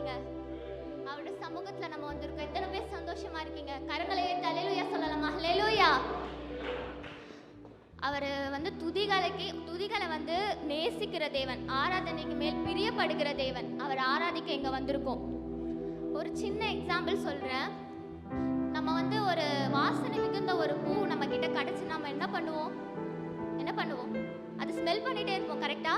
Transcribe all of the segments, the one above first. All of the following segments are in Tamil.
இருக்கீங்க? அவருடைய சமூகத்துல நம்ம வந்திருக்கோம். எத்தனை பேர் சந்தோஷமா இருக்கீங்க? கரங்களை ஏற்றி அல்லேலூயா சொல்லலாமா? அல்லேலூயா. அவர் துதிகளை வந்து நேசிக்கிற தேவன், ஆராதனைக்கு மேல் பிரியப்படுகிற தேவன். அவர் ஆராதிக்க இங்க வந்திருக்கோம். ஒரு சின்ன எக்ஸாம்பிள் சொல்றேன். நம்ம வந்து ஒரு வாசனை மிகுந்த ஒரு பூ நம்ம கிட்ட கிடைச்சு நம்ம என்ன பண்ணுவோம்? அது ஸ்மெல் பண்ணிட்டே இருப்போம், கரெக்டா?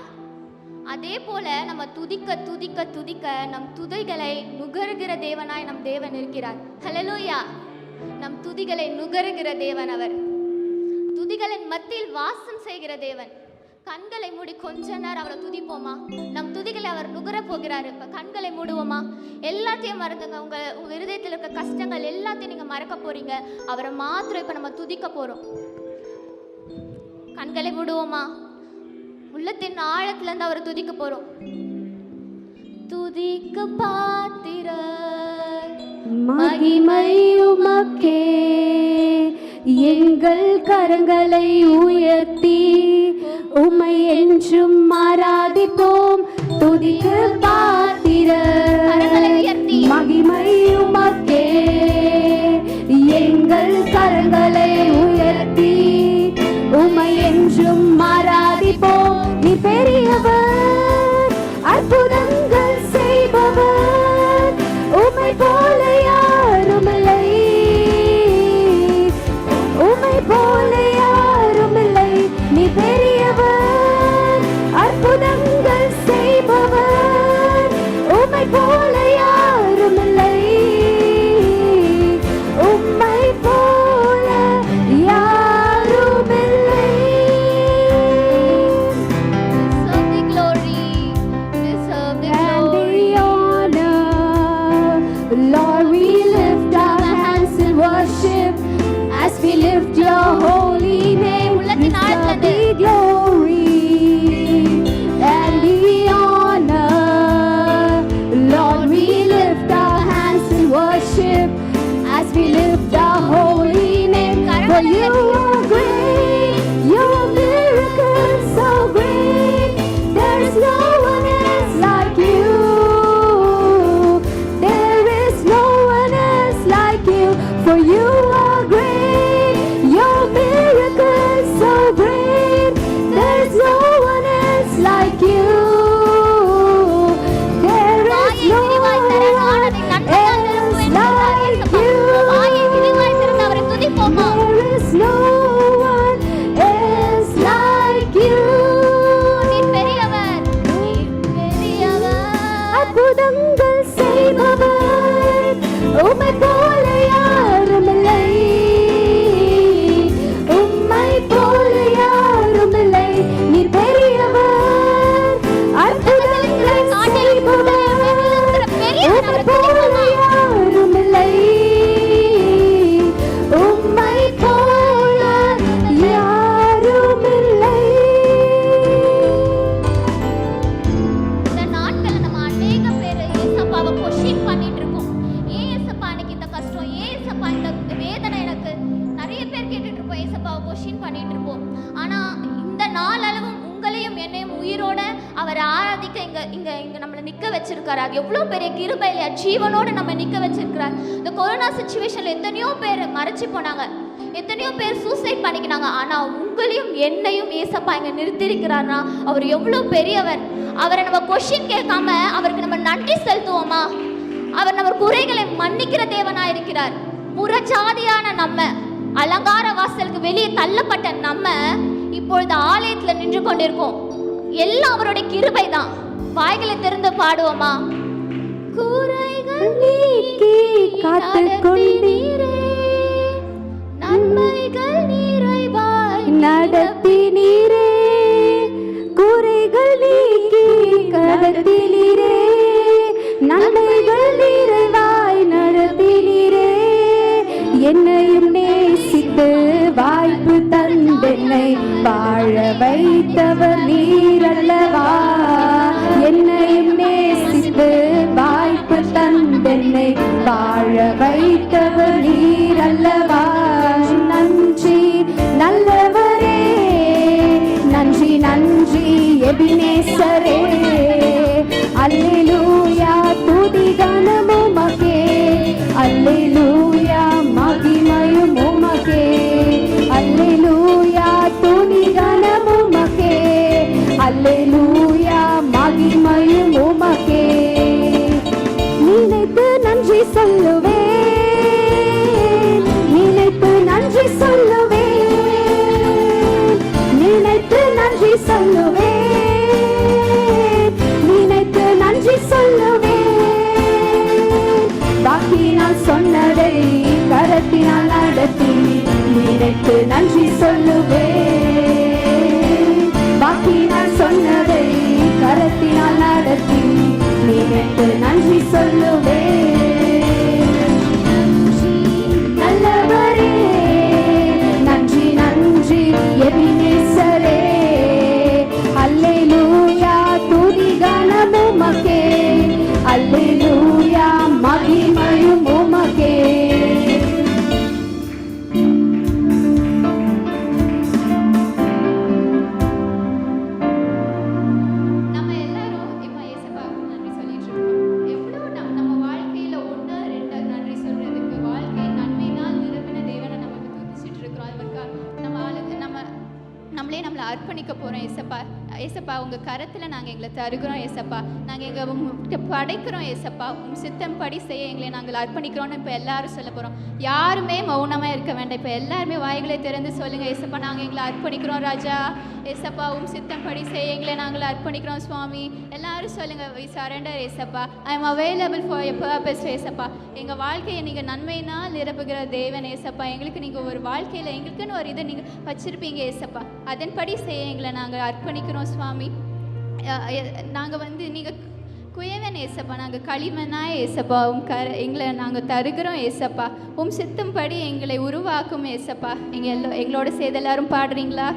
அதே போல நம்ம துதிக்க துதிக்க துதிக்க நம் துதிகளை நுகருகிற தேவனாய் நம் தேவன் இருக்கிறார். ஹல்லேலூயா. நம் துதிகளை நுகருகிற தேவன் அவர். துதிகளின் மத்தியில் வாசம் செய்கிற தேவன். கண்களை மூடி கொஞ்ச நேரம் அவரை துதிப்போமா? நம் துதிகளை அவர் நுகர போகிறாரு. இப்ப கண்களை மூடுவோமா? எல்லாத்தையும் மறந்துங்க. உங்க இருதயத்தில் இருக்க கஷ்டங்கள் எல்லாத்தையும் நீங்க மறக்க போறீங்க. அவரை மாத்திரம் இப்ப நம்ம துதிக்க போறோம். கண்களை மூடுவோமா? உள்ளத்தின் ஆழத்துல இருந்து அவரை துதிக்க போறோம். துதிக்க பாத்திர மகிமை உமக்கே, எங்கள் கரங்களை உயர்த்தி உம்மை என்றும் ஆராதிப்போம். துதிக்க பாத்திர மகிமை உமக்கே, எங்கள் கரங்களை உயர்த்தி உம்மை என்றும் ஆராதிப்போம். நீ பெரியவர், அற்புதங்கள் செய்பவர், உம்மை போல யாருமில்லை, உம்மை போல யாருமில்லை. நீ பெரியவர், அற்புதங்கள் செய்பவர், உம்மை போல யாருமில்லை, உம்மை போல யாருமில்லை. Deserve the glory, And the honor, Lord, we lift our hands in worship as we lift your holy name. Deserve the glory and the honor, Lord, we lift our hands in worship as we lift our holy name. For you are great, your miracles so great, there is no one else like you, there is no one else like you. For you are great, your miracles so great, there is no one else like you, there is no one else like you, there is no one else like you. அற்புதங்கள் செய்பவர், உம்மை போல யாருமில்லை, உம்மை போல யாருமில்லை. நீ பெரியவர், அற்புதங்கள் செய்பவர், உம்மை போல யாருமில்லை, உம்மை போல யாருமில்லை. இந்த நாட்கள்ல நம்ம அநேக பேர் ஏசப்பாவை கொஸ்டின் பண்ணிட்டு இருக்கோம். ஏன் ஏசப்பா எனக்கு இந்த கஷ்டம், ஏன் ஏசப்பா இந்த வேதனை, எனக்கு நிறைய பேர் கேட்டுட்டு இருப்போம். ஏசப்பாவை கொஸ்டின் பண்ணிட்டு இருப்போம். ஆனா இந்த நாளளவும் உங்களையும் என்னையும் உயிரோட அவர் ஆராதிக்க இங்க நம்மளை நிக்க வச்சிருக்காரு. அது எவ்வளவு பெரிய கிருபை இல்லையா? ஜீவனோட நம்ம நிக்க வச்சிருக்கிறார். இந்த கொரோனா சிச்சுவேஷன்ல எத்தனையோ பேர் மறைச்சு போனாங்க, எத்தனையோ பேர் சூசைட் பண்ணிக்கினாங்க. ஆனா உங்களையும் என்னையும் ஏசப்பா இங்க நிறுத்திருக்கிறார்னா அவர் எவ்வளவு பெரியவர். அவரை நம்ம கொஸ்டின் கேட்காம அவருக்கு நம்ம நன்றி செலுத்துவோமா? அவர் நம்ம குறைகளை மன்னிக்கிற தேவனா இருக்கிறார். புறஜாதியான நம்ம, அலங்கார வாசலுக்கு வெளியே தள்ளப்பட்ட நம்ம இப்பொழுது ஆலயத்துல நின்று கொண்டிருக்கோம். எல்லாம் அவருடைய கிருபை தான். வாய்களை திறந்து பாடுவோமா? குறைகள் நீக்கி காத்துக் கொண்டீரே, நன்மைகள் நிறைவாய் நடத்தினீரே, குறைகள் நீக்கி கடத்தினீரே, நன்மைகள் நிறைவாய் நடத்தினீரே. என்னையும் நேசித்து வாய்ப்பு தந்தென்னை வாழ வைத்தவர் நீரல்லவா, என்னையும் நேசித்து வாய்ப்பு தந்தென்னை வாழ வைத்தவர் நீரல்லவா. நன்றி நல்லவரே, நன்றி நன்றி எபினேசரே. அல்லேலூயா துதிகள் நடத்தி நினைத்து நன்றி சொல்லுவேன். பாக்கி நான் சொன்னதை கரத்தினால் நடத்தி நினைத்து நன்றி சொல்லுவேன். நல்லவரே நன்றி நன்றி எபினேசரே. அல்லேலூயா துதி கனமும் உமக்கே. அல்லேலூயா மகிமையும் உமக்கே. நம்ம எல்லாரும் இப்ப இயேசுவுக்கு நன்றி சொல்லிட்டு இருக்கோம். எவ்வளவு நம்ம வாழ்க்கையில 1 2 நன்றி சொல்றதுக்கு வாழ்க்கை நன்மையினால் நிரம்பின தேவனை நமக்கு துதிச்சிட்டு இருக்கிறோம். அதுக்கு நம்ம ஆளுக்கு நம்மளே நம்மளை அர்ப்பணிக்க போறோம். ஏசப்பா ஏசப்பா உங்க கரத்துல நாங்க எங்களை தருகிறோம். ஏசப்பா நாங்க எங்க படைக்கிறோம். ஏசப்பா உங்க சித்தம் படி செய்ய எங்களை நாங்கள் அர்ப்பணிக்கிறோம்னு இப்ப எல்லாரும் சொல்ல போறோம். யாருமே மௌனமா இருக்க வேண்டாம். இப்ப எல்லாருமே வாய்களை திறந்து சொல்லுங்க. ஏசப்பா நாங்க எங்களை அர்ப்பணிக்கிறோம் ராஜா. ஏசப்பா உங்க சித்தம் படி செய்ய எங்களை நாங்கள் அர்ப்பணிக்கிறோம் சுவாமி. எல்லாரும் சொல்லுங்க, we surrender ஏசப்பா. I am available for your purpose ஏசப்பா. எங்க வாழ்க்கையை நீங்க நன்மையினால் நிரப்புகிற தேவன் ஏசப்பா. எங்களுக்கு நீங்க ஒரு வாழ்க்கையில எங்களுக்குன்னு ஒரு இதை நீங்க வச்சிருப்பீங்க ஏசப்பா. அதன்படி செய்ய எங்களை நாங்கள் அர்ப்பணிக்கிறோம் சுவாமி. நாங்கள் நீங்கள் குயவன் ஏசப்பா, நாங்கள் களிமனாய் ஏசப்பா எங்களை நாங்கள் தருகிறோம் ஏசப்பா. சித்தம் படி எங்களை உருவாக்கும் ஏசப்பா. எங்களோட சேர்ந்து எல்லாரும் பாடுறீங்களா?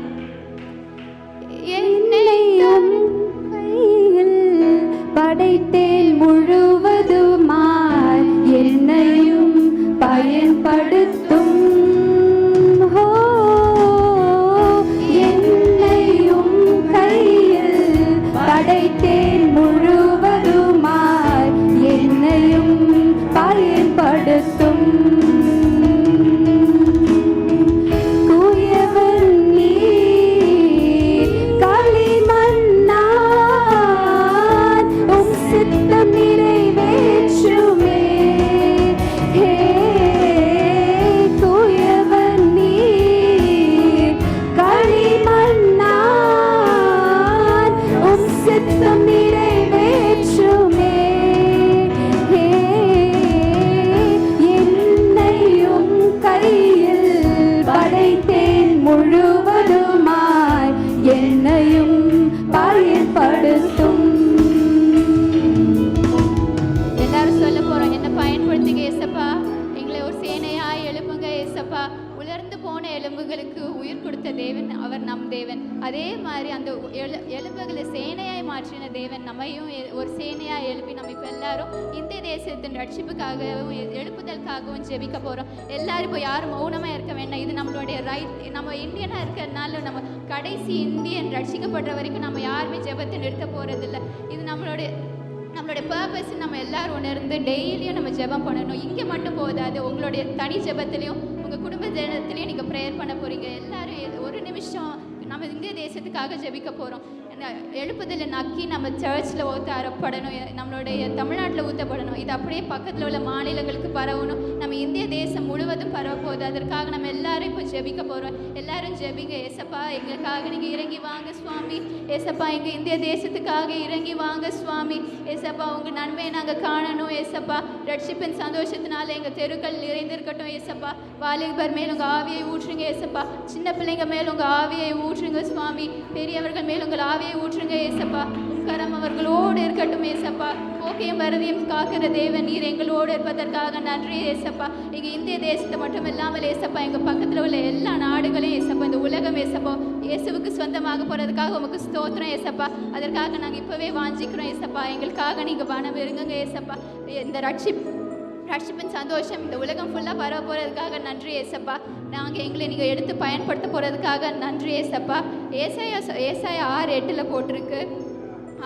என்னையும் கையில் படைத்தேன் முழுவதுமாய் என்னையும் பயன்படுத்தும். படைத்தேன் முழுவதுமாய் என்னையும் பயன்படுத்தும். குயவன் நீர் களிமண்ணான் உம் சித்தம் நிறைவேற்றுமே. குயவன் நீர் களிமண்ணான் உம் சித்தம் நிறைவேற்றுமே. என்னையும் கையில் படைத்தேன் முழுவதுமாய் என்னையும் பயன்படுத்தும். எல்லாரும் சொல்ல போறோம், என்ன பயன்படுத்துங்க ஏசப்பா. எங்களை ஒரு சேனையாய் எழுப்புங்க ஏசப்பா. உலர்ந்து போன எலும்புகளுக்கு உயிர் கொடுத்த தேவன் அவர் நம் தேவன். அதே மாதிரி அந்த எலும்புகளை சேனையாய் மாற்றின தேவன் நம்மையும் ஒரு சேனையாய் எழுப்பி நம்ம இப்போ எல்லாரும் இந்திய தேசத்தின் ரட்சிப்புக்காகவும் எழுப்புதலுக்காகவும் ஜெபிக்க போகிறோம். எல்லாரும் இப்போ யாரும் மௌனமாக இருக்க வேண்டாம். இது நம்மளுடைய ரைட். நம்ம இந்தியனாக இருக்கிறதுனால நம்ம கடைசி இந்தியன் ரட்சிக்கப்படுற வரைக்கும் நம்ம யாருமே ஜெபத்தை நிறுத்த போகிறதில்ல. இது நம்மளுடைய பர்பஸ். நம்ம எல்லாரும் உணர்ந்து டெய்லியும் நம்ம ஜெபம் பண்ணணும். இங்கே மட்டும் போதாது, உங்களுடைய தனி ஜெபத்துலேயும் உங்கள் குடும்ப ஜெபத்துலேயும் நீங்கள் ப்ரேயர் பண்ண போகிறீங்க. எல்லாரும் ஒரு நிமிஷம் நம்ம இந்திய தேசத்துக்காக ஜெபிக்க போகிறோம். எழுப்புதலை நக்கி நம்ம சர்ச்சில் ஊற்றப்படணும். நம்மளுடைய தமிழ்நாட்டில் ஊற்றப்படணும். இது அப்படியே பக்கத்தில் உள்ள மாநிலங்களுக்கு பரவணும். நம்ம இந்திய தேசம் முழுவதும் பரவ போகுது. அதற்காக நம்ம எல்லாரும் இப்போ ஜெபிக்க போகிறோம். எல்லாரும் ஜெபிங்க. ஏசப்பா எங்களுக்காக நீங்கள் இறங்கி வாங்க சுவாமி. ஏசப்பா எங்கள் இந்திய தேசத்துக்காக இறங்கி வாங்க சுவாமி. ஏசப்பா உங்கள் நன்மையை நாங்கள் காணணும். ஏசப்பா ரட்சிப்பின் சந்தோஷத்தினால எங்கள் தெருக்கள் நிறைந்திருக்கட்டும். ஏசப்பா வாலிபர் மேல் உங்கள் ஆவியை ஊற்றுங்க. ஏசப்பா சின்ன பிள்ளைங்க மேல் உங்கள் ஆவியை ஊற்றுங்க சுவாமி. பெரியவர்கள் மேல் உங்கள் ஆவியை ஊற்றுங்க ஏசப்பா. கரம் அவர்களோடு இருக்கட்டும் ஏசப்பா. போக்கையும் வரதையும் காக்கிற தேவன் நீர் எங்களோடு இருப்பதற்காக நன்றி ஏசப்பா. எங்கள் இந்திய தேசத்தை மட்டும் இல்லாமல் ஏசப்பா எங்கள் பக்கத்தில் உள்ள எல்லா நாடுகளையும் ஏசப்பா, இந்த உலகம் ஏசப்பா இயேசுவுக்கு சொந்தமாக போகிறதுக்காக உமக்கு ஸ்தோத்திரம் ஏசப்பா. அதற்காக நாங்கள் இப்போவே வாஞ்சிக்கிறோம் ஏசப்பா. எங்களுக்காக நீங்கள் பணம் இருங்க ஏசப்பா. இந்த ரட்சிப்பின் சந்தோஷம் இந்த உலகம் ஃபுல்லாக பரவ போகிறதுக்காக நன்றி ஏசப்பா. நாங்கள் எங்களை நீங்கள் எடுத்து பயன்படுத்த போகிறதுக்காக நன்றி ஏசப்பா. ஏசாயா 6:8 போட்டிருக்கு,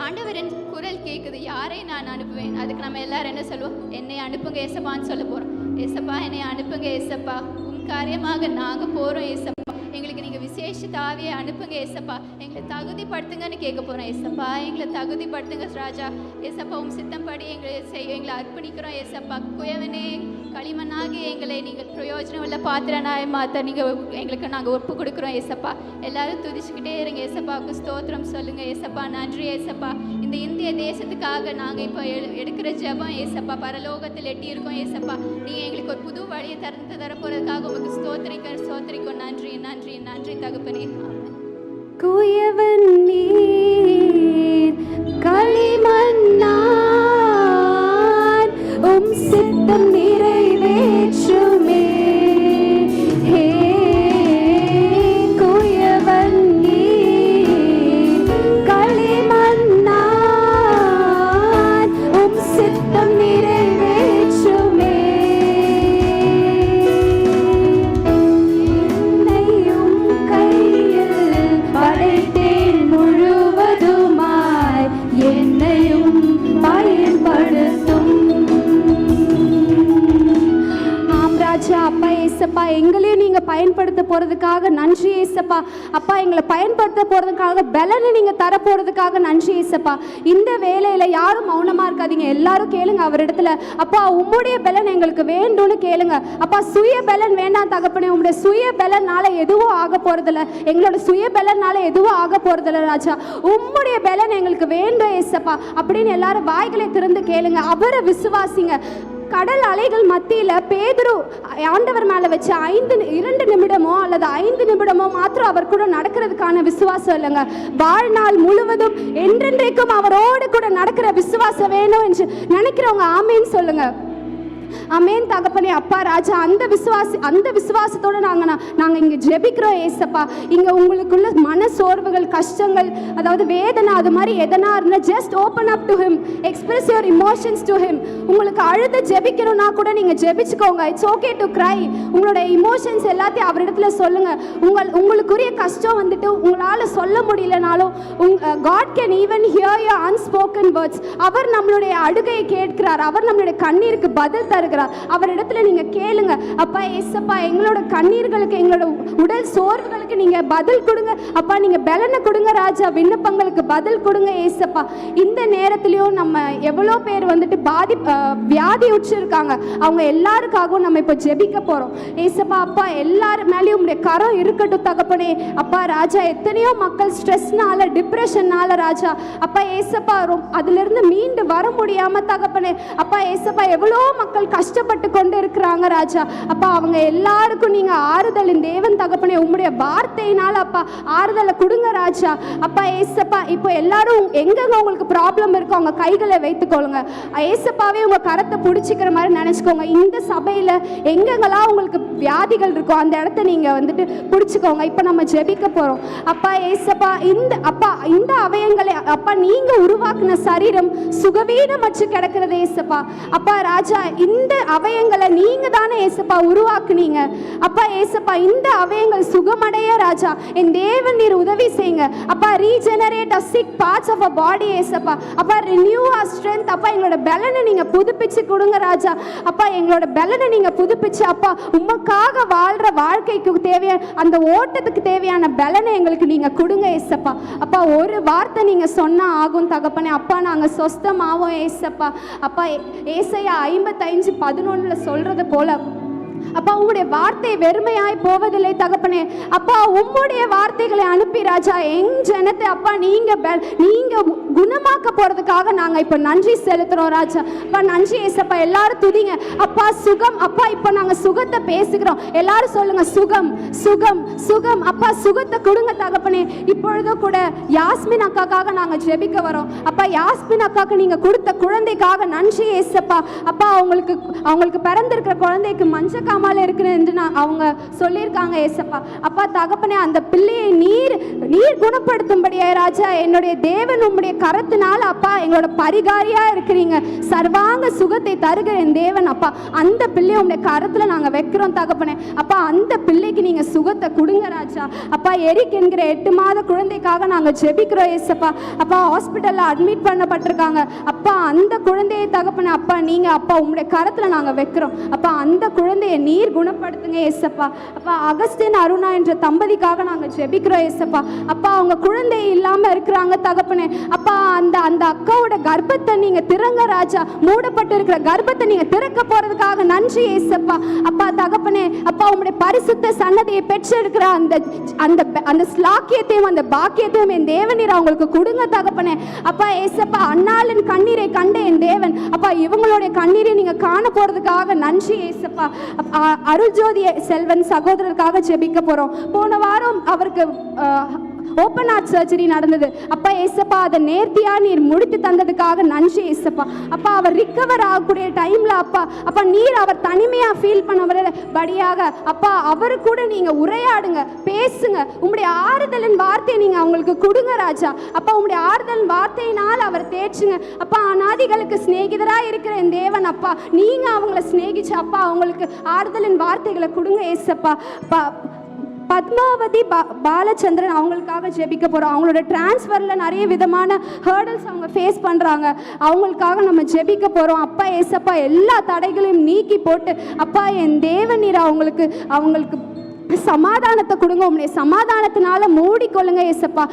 ஆண்டவரின் குரல் கேட்குது, யாரை நான் அனுப்புவேன். அதுக்கு நம்ம எல்லாரும் என்ன சொல்லுவோம்? என்னை அனுப்புங்க ஏசப்பான்னு சொல்ல போகிறோம். ஏசப்பா என்னை அனுப்புங்க ஏசப்பா. காரியமாக நாங்கள் போகிறோம் ஏசப்பா. எங்களுக்கு நீங்கள் விசேஷ தாவியை அனுப்புங்க ஏசப்பா. எங்களை தகுதிப்படுத்துங்கன்னு கேட்க போகிறோம் ஏசப்பா. எங்களை தகுதிப்படுத்துங்க ராஜா. ஏசப்பா சித்தம்படி எங்களை அர்ப்பணிக்கிறோம் ஏசப்பா. குயவனே களிமண்ணாகி எங்களை நீங்கள் பிரயோஜனம் உள்ள பாத்திரனாய் மாற்ற எங்களுக்கு நாங்கள் ஒப்பு கொடுக்குறோம் ஏசப்பா. எல்லாரும் துதிச்சுக்கிட்டே இருங்க ஏசப்பாவுக்கு ஸ்தோத்திரம் சொல்லுங்க ஏசப்பா. நன்றி ஏசப்பா. இந்த இந்திய தேசத்துக்காக நாங்கள் இப்போ எடுக்கிற ஜெபம் ஏசப்பா பரலோகத்தில் எட்டியிருக்கோம் ஏசப்பா. நீங்கள் எங்களுக்கு ஒரு புது வழியை தர போகிறதுக்காக உங்களுக்கு ஸ்தோத்திரிக்கும். நன்றி நன்றி நன்றி தகப்பனே. குயவன் நீர் களிமண்ணான் சித்தம் நிறைவேற்றுமே. ஹே குயவன் நீர் களிமண்ணான் சித்தம் நிறைவேற்றுமே. என்னையும் கையில் படைத்தேன் முழுவதுமாய் என்னையும் பயன்படுத்தும். ஆம் ராஜா. அப்பா ஏசப்பா எங்களையும் நீங்க பயன்படுத்த போறதுக்காக நன்றி ஏசப்பா. அப்பா எங்களை பயன்படுத்த போறதுக்காக பலனை நீங்க தர போறதுக்காக நன்றி ஏசப்பா. இந்த வேலையில யாரும் மௌனமா இருக்காதீங்க, எல்லாரும் கேளுங்க அவரிடத்துல. அப்பா உம்முடைய பலன் எங்களுக்கு வேண்டும்னு கேளுங்க. அப்பா சுய பலன் வேண்டாம் தகப்பனே. உங்களுடைய சுய பலனால எதுவும் ஆக போறதில்ல, எங்களோட சுய பலனால எதுவும் ஆக போறதில்ல ராஜா. உம்முடைய பலன் எங்களுக்கு வேண்டும் ஏசப்பா அப்படின்னு எல்லாரும் வாய்களை திறந்து கேளுங்க. அவரை விசுவாசிங்க. கடல் அலைகள் மத்தியில் பேதுரு ஆண்டவர் மேலே வச்சு 2 நிமிடமோ அல்லது 5 நிமிடமோ மாத்திரம் அவர் கூட நடக்கிறதுக்கான விசுவாசம் இல்லைங்க. வாழ்நாள் முழுவதும் என்றென்றைக்கும் அவரோடு கூட நடக்கிற விசுவாசம் வேணும் என்று நினைக்கிறவங்க ஆமேன்னு சொல்லுங்க. அமேன் தகப்பனே. அப்பா ராஜா அந்த விசுவாசத்தோட நாங்கள் இங்கே ஜெபிக்கிறோம் ஏசப்பா. இங்கே உங்களுக்குள்ள மன சோர்வுகள், கஷ்டங்கள், அதாவது வேதனை, அது மாதிரி எதனா இருந்தால் just open up to him, express your emotions to him. உங்களுக்கு அழுது ஜெபிக்கணும்னா கூட நீங்கள் ஜெபிச்சுக்கோங்க. It's okay to cry. உங்களோட இமோஷன்ஸ் எல்லாத்தையும் அவரிடத்துல சொல்லுங்க. உங்களுக்குரிய கஷ்டம் வந்துட்டு உங்களால் சொல்ல முடியலனாலும் God can even hear your unspoken words. அவர் நம்மளுடைய அழுகையை கேட்கிறார், அவர் நம்மளுடைய கண்ணீருக்கு பதில் தருகிறார். அவரிடத்துல நீங்க கேளுங்க. அப்பா ஏசப்பா எங்களோட கண்ணீர்களுக்கு, எங்களோட உடல் சோர்வுகளுக்கு நீங்க பதில் கொடுங்க அப்பா. நீங்க பலனை கொடுங்க ராஜா. விண்ணப்பங்களுக்கு பதில் கொடுங்க ஏசப்பா. இந்த நேரத்திலையும் நம்ம எவ்வளோ பேர் வந்துட்டு வியாதி உற்றிருக்காங்க, அவங்க எல்லாருக்காகவும் நம்ம இப்போ ஜெபிக்க போறோம் ஏசப்பா. அப்பா எல்லாரும் மேலேயும் உங்களுடைய கரம் இருக்கட்டும் தகப்பனே. அப்பா ராஜா எத்தனையோ மக்கள் ஸ்ட்ரெஸ்னால, டிப்ரெஷன்னால ராஜா அப்பா ஏசப்பா அதுல இருந்து மீண்டு வர முடியாம தகப்பனே. அப்பா ஏசப்பா எவ்வளோ மக்கள் கஷ்டப்பட்டு கொண்டு இருக்கிறாங்க ராஜா. அப்பா அவங்க எல்லாருக்கும் நீங்க ஆறுதலின் தேவன் தகப்பனே. உம்முடைய வார்த்தையினால அப்பா ஆறுதலை கொடுங்க ராஜா. அப்பா ஏசப்பா இப்போ எல்லாரும் எங்கெங்க உங்களுக்கு ப்ராப்ளம் இருக்கோ அவங்க கைகளை வைத்துக்கொள்ளுங்க ஏசப்பாவே. உங்க கரத்தை பிடிச்சிக்கிற மாதிரி நினைச்சுக்கோங்க. இந்த சபையில எங்கெங்கெல்லாம் உங்களுக்கு வியாதிகள் இருக்கோ அந்த இடத்த நீங்க வந்துட்டு பிடிச்சிக்கோங்க. இப்போ நம்ம ஜெபிக்க போறோம் அப்பா ஏசப்பா. இந்த அவயங்களை அப்பா நீங்க உருவாக்குன சரீரம் சுகவீனமற்று கிடக்கிறது ஏசப்பா. அப்பா ராஜா இந்த அவயங்களை நீங்க தானே ஏசப்பா உருவாக்குனீங்க அப்பா ஏசப்பா. இந்த அவயங்கள் சுகமடைய ராஜா என் தேவன் நீர் உதவி செய்யுங்க அப்பா. Regenerate a sick parts of our body ஏசப்பா. அப்பா renew our strength அப்பா. எங்களோட பலனை நீங்க புதுப்பிச்சு கொடுங்க ராஜா. அப்பா எங்களோட பலனை நீங்க புதுப்பிச்சு அப்பா உமக்காக வாழ்ற வாழ்க்கைக்கு தேவையான அந்த ஓட்டத்துக்கு தேவையான பலனை எங்களுக்கு நீங்க கொடுங்க ஏசப்பா. அப்பா ஒரு வார்த்தை நீங்க சொன்னா ஆகும் தகப்பனே. அப்பா நாங்க சொஸ்தமாவோம் ஏசப்பா. அப்பா ஏசாயா 55:11 சொல்றது போல அப்பா உம்முடைய வார்த்தை வெறுமையாய் போவதில்லை தகப்பனே. அப்பா உம்முடைய வார்த்தைகளை அனுப்பி ராஜா எங் ஜனத்தை அப்பா நீங்க குணமாக்க போறதுக்காக நாங்க இப்ப நன்றி செலுத்துறோம் ராஜா. அப்பா நன்றி ஏசப்பா. எல்லாரும் துதிங்க அப்பா. சுகம் அப்பா. இப்ப நாங்க சுகத்தை பேசுகிறோம். எல்லாரும் சொல்லுங்க சுகம் சுகம் சுகம் அப்பா. சுகத்தை கொடுங்க தகப்பனே. இப்பொழுதும் கூட யாஸ்மின் அக்காக்காக நாங்க ஜெபிக்க வரோம் அப்பா. யாஸ்மின் அக்காக்கு நீங்க கொடுத்த குழந்தைக்காக நன்றி ஏசப்பா. அப்பா அவங்களுக்கு பிறந்திருக்கிற குழந்தைக்கு மஞ்சள் காமால இருக்கிறேன் என்று அவங்க சொல்லியிருக்காங்க ஏசப்பா. அப்பா தகப்பனே அந்த பிள்ளையை நீர் குணப்படுத்தும்படியா ராஜா என்னுடைய தேவன் உம்முடைய கரத்தினால அப்பா எங்களோட பரிகாரியா இருக்கிறீங்க. சர்வாங்க சுகத்தை தருகிற என் தேவன் அப்பா. அந்த பிள்ளையை உம்முடைய கரத்துல நாங்க வைக்கிறோம் தகப்பனே. அப்பா அந்த பிள்ளைக்கு நீங்க சுகத்தை கொடுங்க ராஜா. அப்பா எரிக் என்கிற 8 மாத குழந்தைக்காக நாங்க ஜெபிக்கிறோம் ஏசப்பா. அப்பா ஹாஸ்பிட்டல்ல அட்மிட் பண்ணப்பட்டிருக்காங்க அப்பா. அந்த குழந்தையை தகப்பனே அப்பா நீங்க அப்பா உம்முடைய கரத்துல நாங்க வைக்கிறோம் அப்பா. அந்த குழந்தையை நீர் குணப்படுத்துங்க ஏசப்பா. அப்பா அகஸ்டின் அருணா என்ற தம்பதிக்காக நாங்கள் ஜெபிக்கிறோம் ஏசப்பா. அப்பா அவங்க குழந்தை இல்லாமல் இருக்கிறாங்க தகப்பனே. அப்பா அந்த அந்த அக்காவோட கர்ப்பத்தை நீங்கள் திறங்க ராஜா. மூடப்பட்டு இருக்கிற கர்ப்பத்தை நீங்கள் திறக்க போகிறதுக்காக நன்றி ஏசப்பா. அப்பா தகப்பனே, அப்பா உங்களுடைய பரிசுத்த சன்னதியை பெற்றெடுக்கிற அந்த அந்த அந்த ஸ்லாக்கியத்தையும் அந்த பாக்கியத்தையும் என் தேவனீர் அவங்களுக்கு கொடுங்க தகப்பனே. அப்பா ஏசப்பா, அன்னாளின் கண்ணீரை கண்ட என் தேவன், அப்பா இவங்களுடைய கண்ணீரை நீங்க காண போறதுக்காக நன்றி ஏசப்பா. அருள்ஜோதி செல்வன் சகோதரருக்காக ஜெபிக்க போறோம். போன வாரம் அவருக்கு ஓப்பன் ஹார்ட் சர்ஜரி நடந்தது. அப்பா ஏசப்பா, அதை நேர்த்தியா நீர் முடித்து தந்ததுக்காக நன்றி ஏசப்பா. அப்பா அவர் ரிக்கவர் ஆகக்கூடிய டைம்ல அப்பா நீர் அவர் தனிமையா ஃபீல் பண்ணவரையாக அப்பா அவரு கூட நீங்க உரையாடுங்க, பேசுங்க. உங்களுடைய ஆறுதலின் வார்த்தையை நீங்க அவங்களுக்கு கொடுங்க ராஜா. அப்பா உங்களுடைய ஆறுதலின் வார்த்தையினால் அவர் தேய்ச்சுங்க. அப்பா அநாதிகளுக்கு சிநேகிதராக இருக்கிற என் தேவன், அப்பா நீங்க அவங்கள சிநேகிச்சு அப்பா அவங்களுக்கு ஆறுதலின் வார்த்தைகளை கொடுங்க ஏசப்பா. பத்மாவதி பாலச்சந்திரன் அவங்களுக்காக ஜெபிக்க போகிறோம். அவங்களோட டிரான்ஸ்ஃபரில் நிறைய விதமான ஹேர்டல்ஸ் அவங்க ஃபேஸ் பண்ணுறாங்க. அவங்களுக்காக நம்ம ஜெபிக்க போகிறோம். அப்பா ஏசப்பா எல்லா தடைகளையும் நீக்கி போட்டு அப்பா என் தேவன் நீர் அவங்களுக்கு சமாதானத்தை கொடுங்க. உங்களுடைய சமாதானத்தினால மூடிக்கொள்ளுங்க ஏசப்பா.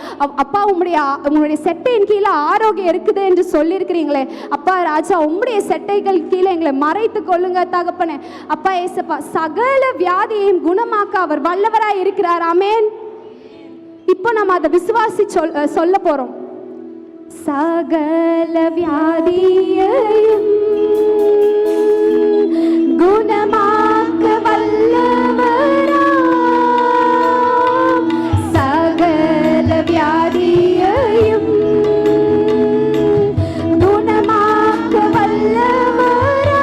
அப்பா உங்களுடைய செட்டையின் கீழே ஆரோக்கியம் இருக்குது என்று சொல்லியிருக்கிறீங்களே அப்பா ராஜா, உங்களுடைய செட்டைகள் கீழே எங்களை மறைத்து கொள்ளுங்க தகப்பனே. அப்பா ஏசப்பா சகல வியாதியையும் குணமாக்க அவர் வல்லவராய் இருக்கிறார். ஆமென். இப்போ நம்ம அதை விசுவாசி சொல்ல போறோம். சகல வியாதியையும் குணமாக்க வல்லவரா, வியாதியையும் குணமாக்க வல்லவரா,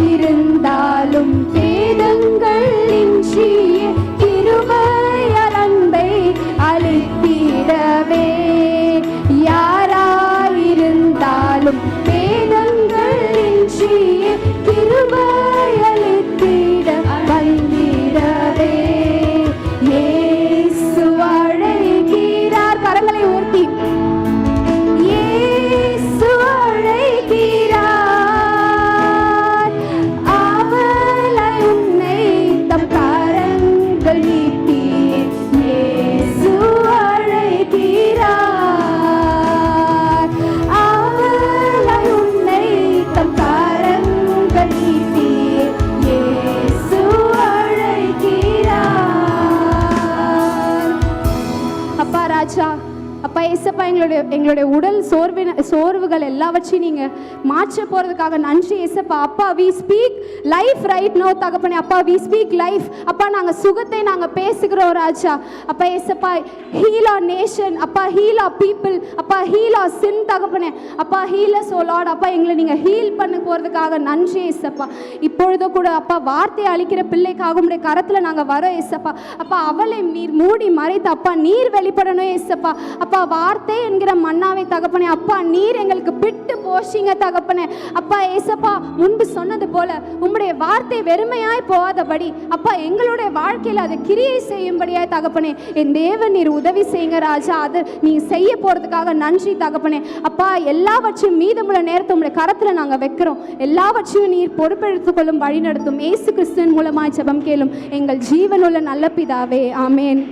யாராயிருந்தாலும் பேதங்கள் இன்றிய கிருபையால் அன்பை அளித்திடவே, யாராயிருந்தாலும் பேதங்கள் இன்றிய கிருபையால் அளித்திட வந்திடவே இயேசு அழைக்கிறார். கரங்களை உயர்த்தி இயேசு அழைக்கிறார். அவளை உன்னை தம் கரங்கள் நீட்டி இயேசு அழைக்கிறார். அவளை உன்னை தம் கரங்கள் நீட்டி இயேசு அழைக்கிறார். அப்பா ராஜா, அப்பா ஏசப்பா எங்களுடைய உடல் சோர்வுகள் எல்லாவற்றையும் நீங்க மாற்ற போறதுக்காக நன்றி ஏசப்பா. அப்பா we speak life right no தகப்பனே. அப்பா வி ஸ்பீக் லைஃப். அப்பா நாங்க சுகத்தை நாங்க பேசுகிறோம் ராஜா. அப்பா ஏசப்பா ஹீல் ஆர் நேஷன், அப்பா ஹீல் ஆர் பீப்புள், அப்பா ஹீல் ஆர் சின் தகப்பனே. அப்பா ஹீல் அஸ் ஓ லார்ட். அப்பா எங்களை நீங்க ஹீல் பண்ண போறதுக்காக நன்றி ஏசப்பா. இப்பொழுதும் கூட அப்பா வார்த்தை அளிக்கிற பிள்ளைக்காக உங்களுடைய கரத்துல நாங்க வரோம் ஏசப்பா. அப்பா அவளை நீர் மூடி மறைத்து அப்பா நீர் வெளிப்படணும் ஏசப்பா. அப்பா வார்த்தை என்கிற மன்னாவை தகப்பனே அப்பா நீர் எங்களுக்கு பிட்டு போஷிங்க தகப்பனே. அப்பா ஏசப்பா முன்பு சொன்னது போல உம்முடைய வார்த்தை வெறுமையாய் போகாதபடி அப்பா எங்களுடைய வாழ்க்கையில் அதை கிரியை செய்யும்படியாய் தகப்பனே என் தேவன் நீர் உதவி செய்யுங்க ராஜா. அது நீ செய்ய போறதுக்காக நன்றி தகப்பனே. அப்பா எல்லாவற்றையும் மீதமுள்ள நேரத்தை உங்களுடைய கரத்துல நாங்க வைக்கிறோம். எல்லாவற்றையும் நீர் பொறுப்பெடுத்துக் கொள்ளும், வழி நடத்தும். இயேசு கிறிஸ்துவின் மூலமாய் ஜெபம் கேளும் எங்கள் ஜீவனுள்ள நல்ல பிதாவே. ஆமென்.